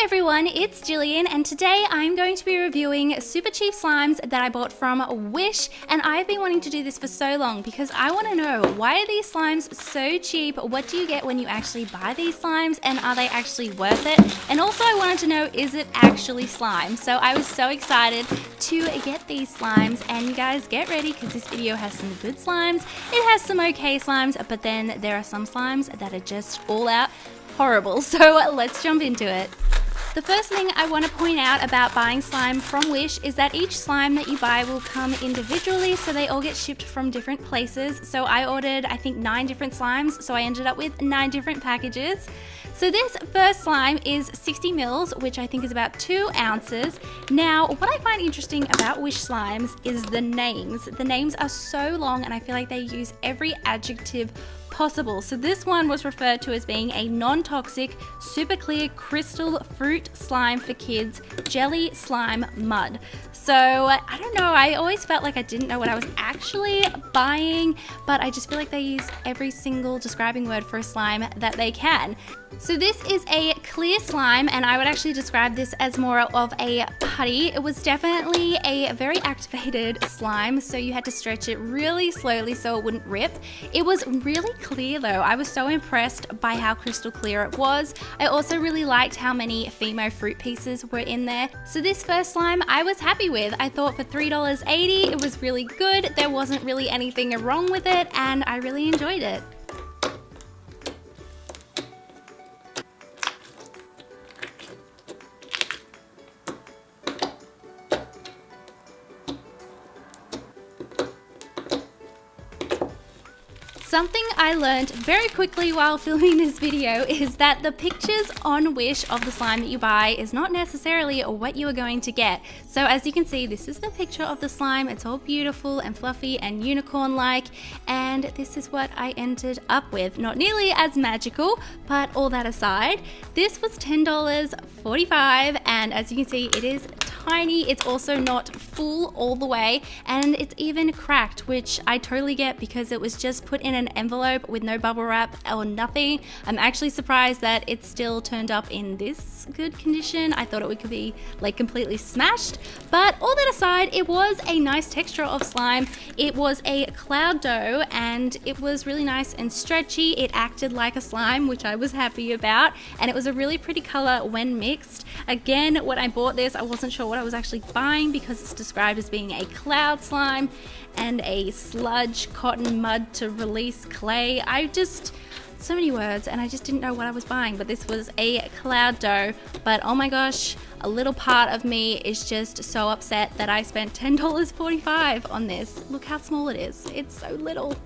everyone, it's Gillian and today I'm going to be reviewing super cheap slimes that I bought from Wish, and I've been wanting to do this for so long because I want to know, why are these slimes so cheap? What do you get when you actually buy these slimes, and are they actually worth it? And also I wanted to know, is it actually slime? So I was so excited to get these slimes, and you guys get ready because this video has some good slimes, it has some okay slimes, but then there are some slimes that are just all out horrible. So let's jump into it. The first thing I want to point out about buying slime from Wish is that each slime that you buy will come individually, so they all get shipped from different places. So I ordered, I think, 9 different slimes, so I ended up with 9 different packages. So this first slime is 60 mils, which I think is about 2 ounces. Now, what I find interesting about Wish slimes is the names. The names are so long, and I feel like they use every adjective possible. So this one was referred to as being a non-toxic, super clear crystal fruit slime for kids, jelly slime mud. So I don't know, I always felt like I didn't know what I was actually buying, but I just feel like they use every single describing word for a slime that they can. So this is a clear slime, and I would actually describe this as more of a putty. It was definitely a very activated slime, so you had to stretch it really slowly so it wouldn't rip. It was really clear though. I was so impressed by how crystal clear it was. I also really liked how many Fimo fruit pieces were in there. So this first slime I was happy with. I thought for $3.80 it was really good. There wasn't really anything wrong with it, and I really enjoyed it. Something I learned very quickly while filming this video is that the pictures on Wish of the slime that you buy is not necessarily what you are going to get. So as you can see, this is the picture of the slime. It's all beautiful and fluffy and unicorn-like, and this is what I ended up with. Not nearly as magical, but all that aside, this was $10.45, and as you can see, it is tiny. It's also not full all the way, and it's even cracked, which I totally get because it was just put in an envelope with no bubble wrap or nothing. I'm actually surprised that it still turned up in this good condition. I thought it could be like completely smashed, but all that aside, it was a nice texture of slime. It was a cloud dough, and it was really nice and stretchy. It acted like a slime, which I was happy about, and it was a really pretty color when mixed. Again, when I bought this, I wasn't sure what I was actually buying because it's described as being a cloud slime and a sludge cotton mud to release clay. So many words, and I just didn't know what I was buying, but this was a cloud dough. But oh my gosh, a little part of me is just so upset that I spent $10.45 on this. Look how small it is. It's so little.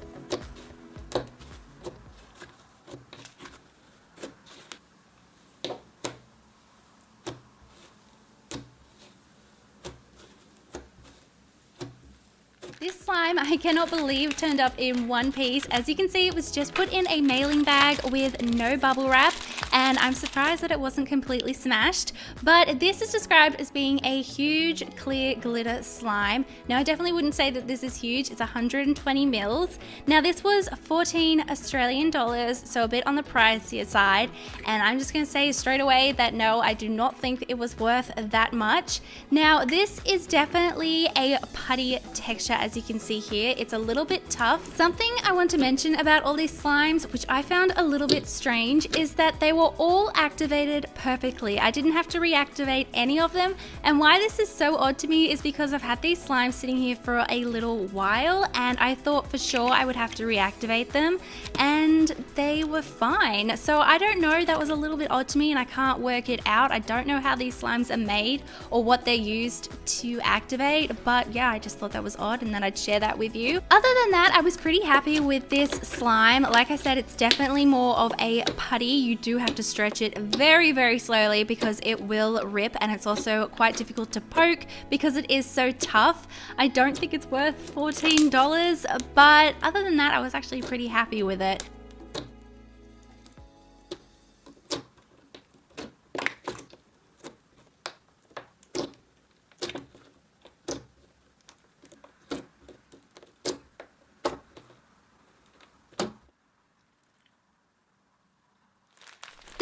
This slime, I cannot believe, turned up in one piece. As you can see, it was just put in a mailing bag with no bubble wrap, and I'm surprised that it wasn't completely smashed. But this is described as being a huge clear glitter slime. Now, I definitely wouldn't say that this is huge. It's 120 mils. Now, this was 14 Australian dollars, so a bit on the pricier side. And I'm just going to say straight away that no, I do not think it was worth that much. Now, this is definitely a putty texture, as you can see here. It's a little bit tough. Something I want to mention about all these slimes, which I found a little bit strange, is that they were all activated perfectly. I didn't have to reactivate any of them, and why this is so odd to me is because I've had these slimes sitting here for a little while, and I thought for sure I would have to reactivate them, and they were fine. So I don't know, that was a little bit odd to me, and I can't work it out. I don't know how these slimes are made or what they're used to activate, but yeah, I just thought that was odd, and then I'd share that with you. Other than that, I was pretty happy with this slime. Like I said, it's definitely more of a putty. You do have to stretch it very, very slowly because it will rip, and it's also quite difficult to poke because it is so tough. I don't think it's worth $14, but other than that, I was actually pretty happy with it.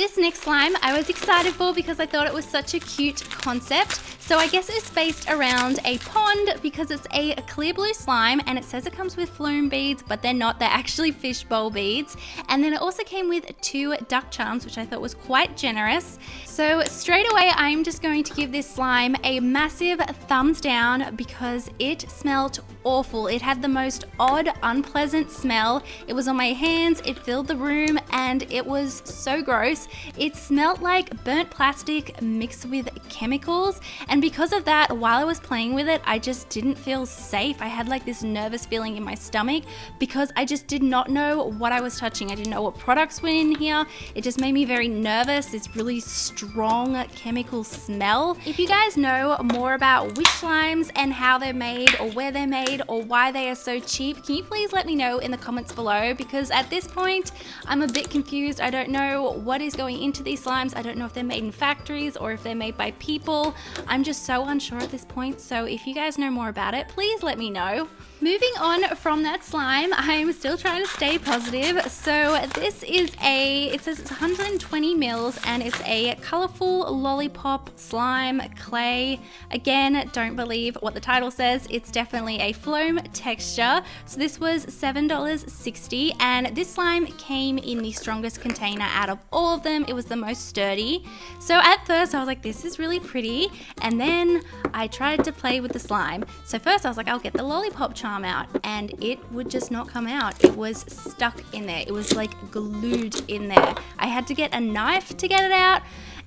This next slime I was excited for because I thought it was such a cute concept. So I guess it's based around a pond because it's a clear blue slime, and it says it comes with flume beads, but they're not, they're actually fishbowl beads. And then it also came with 2 duck charms, which I thought was quite generous. So straight away, I'm just going to give this slime a massive thumbs down because it smelled awful. It had the most odd, unpleasant smell. It was on my hands, it filled the room, and it was so gross. It smelled like burnt plastic mixed with chemicals, and because of that, while I was playing with it, I just didn't feel safe. I had like this nervous feeling in my stomach because I just did not know what I was touching. I didn't know what products were in here. It just made me very nervous, this really strong chemical smell. If you guys know more about Wish slimes and how they're made or where they're made or why they are so cheap, can you please let me know in the comments below, because at this point I'm a bit confused. I don't know what is going into these slimes. I don't know if they're made in factories or if they're made by people. I'm just so unsure at this point, so if you guys know more about it, please let me know. Moving on from that slime, I'm still trying to stay positive. So this is it says it's 120 mils and it's a colorful lollipop slime clay. Again, don't believe what the title says. It's definitely a foam texture. So this was $7.60, and this slime came in the strongest container out of all of them. It was the most sturdy. So at first I was like, this is really pretty, and then I tried to play with the slime. So first I was like, I'll get the lollipop charm out, and it would just not come out. It was stuck in there. It was like glued in there. I had to get a knife to get it out,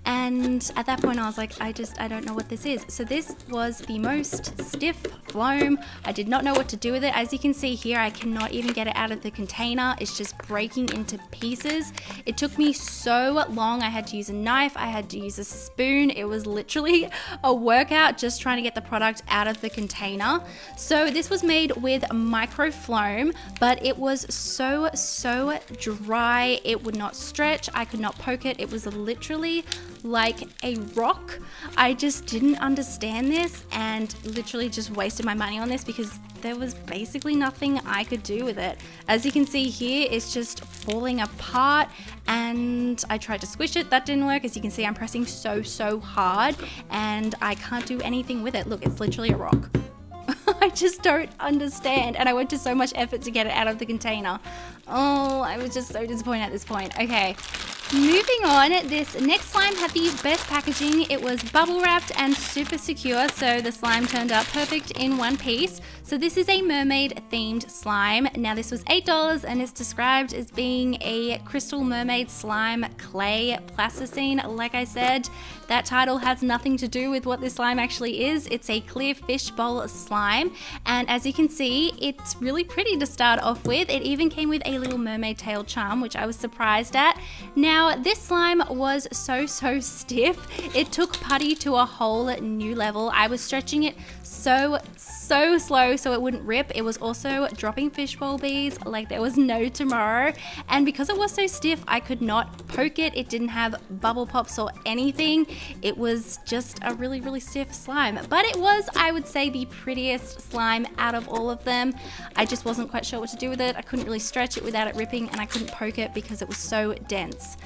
and at that point I was like, I don't know what this is. So this was the most stiff foam. I did not know what to do with it. As you can see here, I cannot even get it out of the container. It's just breaking into pieces. It took me so long. I had to use a knife, I had to use a spoon. It was literally a workout just trying to get the product out of the container. So this was made with microfloam, but it was so dry. It would not stretch. I could not poke it. It was literally like a rock. I just didn't understand this and literally just wasted my money on this because there was basically nothing I could do with it. As you can see here, it's just falling apart, and I tried to squish it. That didn't work. As you can see, I'm pressing so hard and I can't do anything with it. Look, it's literally a rock. I just don't understand, and I went to so much effort to get it out of the container. Oh, I was just so disappointed at this point. Okay, moving on. This next slime had the best packaging. It was bubble wrapped and super secure, so the slime turned out perfect in one piece. So this is a mermaid themed slime. Now this was $8 and it's described as being a crystal mermaid slime clay plasticine. Like I said, that title has nothing to do with what this slime actually is. It's a clear fishbowl slime, and as you can see, it's really pretty to start off with. It even came with a little mermaid tail charm, which I was surprised at. Now this slime was so stiff. It took putty to a whole new level. I was stretching it so slow so it wouldn't rip. It was also dropping fishbowl beads like there was no tomorrow, and because it was so stiff, I could not poke it. It didn't have bubble pops or anything. It was just a really stiff slime, but it was, I would say, the prettiest slime out of all of them. I just wasn't quite sure what to do with it. I couldn't really stretch it without it ripping, and I couldn't poke it because it was so dense.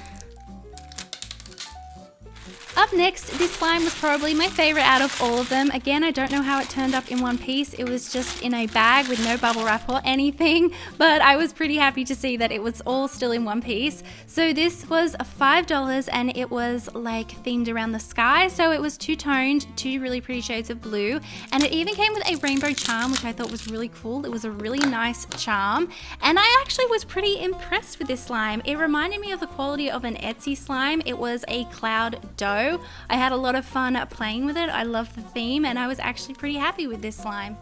Up next, this slime was probably my favorite out of all of them. Again, I don't know how it turned up in one piece. It was just in a bag with no bubble wrap or anything, but I was pretty happy to see that it was all still in one piece. So this was $5 and it was like themed around the sky. So it was two-toned, 2 really pretty shades of blue, and it even came with a rainbow charm, which I thought was really cool. It was a really nice charm, and I actually was pretty impressed with this slime. It reminded me of the quality of an Etsy slime. It was a cloud dough. I had a lot of fun playing with it. I loved the theme, and I was actually pretty happy with this slime.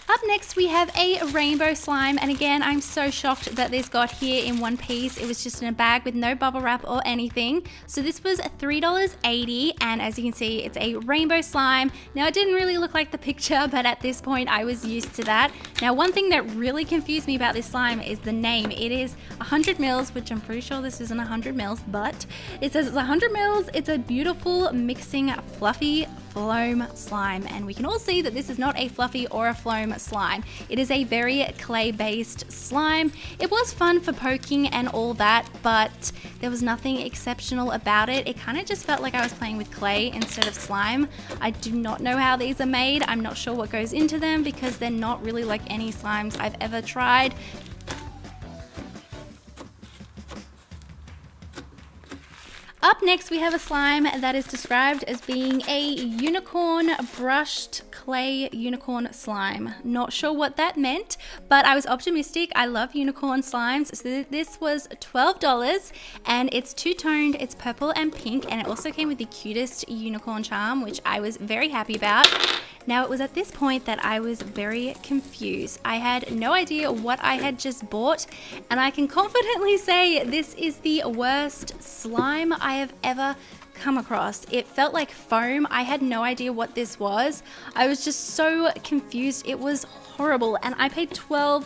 Up next, we have a rainbow slime, and again, I'm so shocked that this got here in one piece. It was just in a bag with no bubble wrap or anything. So this was $3.80, and as you can see, it's a rainbow slime. Now, it didn't really look like the picture, but at this point, I was used to that. Now, one thing that really confused me about this slime is the name. It is 100 mils, which I'm pretty sure this isn't 100 mils, but it says it's 100 mils. It's a beautiful mixing fluffy foam slime, and we can all see that this is not a fluffy or a foam slime. It is a very clay-based slime. It was fun for poking and all that, but there was nothing exceptional about it. It kind of just felt like I was playing with clay instead of slime. I do not know how these are made. I'm not sure what goes into them because they're not really like any slimes I've ever tried. Up next, we have a slime that is described as being a unicorn brushed clay unicorn slime. Not sure what that meant, but I was optimistic. I love unicorn slimes. So this was $12 and it's two-toned. It's purple and pink, and it also came with the cutest unicorn charm, which I was very happy about. Now, it was at this point that I was very confused. I had no idea what I had just bought, and I can confidently say this is the worst slime I have ever come across. It felt like foam. I had no idea what this was. I was just so confused. It was horrible, and I paid $12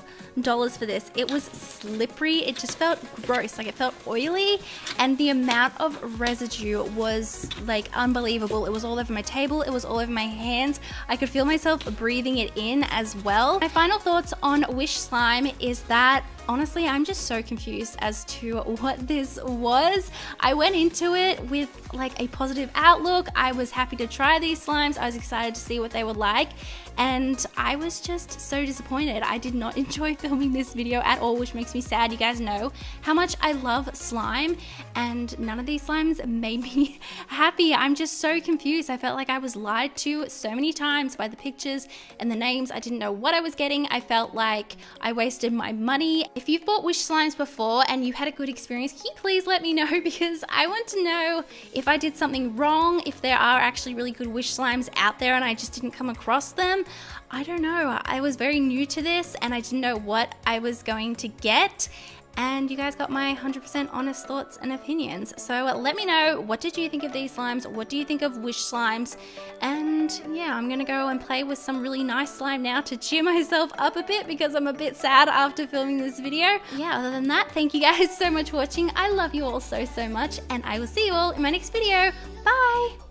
for this. It was slippery. It just felt gross. Like, it felt oily, and the amount of residue was like unbelievable. It was all over my table. It was all over my hands. I could feel myself breathing it in as well. My final thoughts on Wish slime is that honestly, I'm just so confused as to what this was. I went into it with like a positive outlook. I was happy to try these slimes. I was excited to see what they were like, and I was just so disappointed. I did not enjoy filming this video at all, which makes me sad. You guys know how much I love slime, and none of these slimes made me happy. I'm just so confused. I felt like I was lied to so many times by the pictures and the names. I didn't know what I was getting. I felt like I wasted my money. If you've bought Wish slimes before and you had a good experience, can you please let me know, because I want to know if I did something wrong, if there are actually really good Wish slimes out there and I just didn't come across them. I don't know. I was very new to this and I didn't know what I was going to get. And you guys got my 100% honest thoughts and opinions. So let me know, what did you think of these slimes? What do you think of Wish slimes? And yeah, I'm gonna go and play with some really nice slime now to cheer myself up a bit, because I'm a bit sad after filming this video. Yeah, other than that, thank you guys so much for watching. I love you all so much, and I will see you all in my next video. Bye!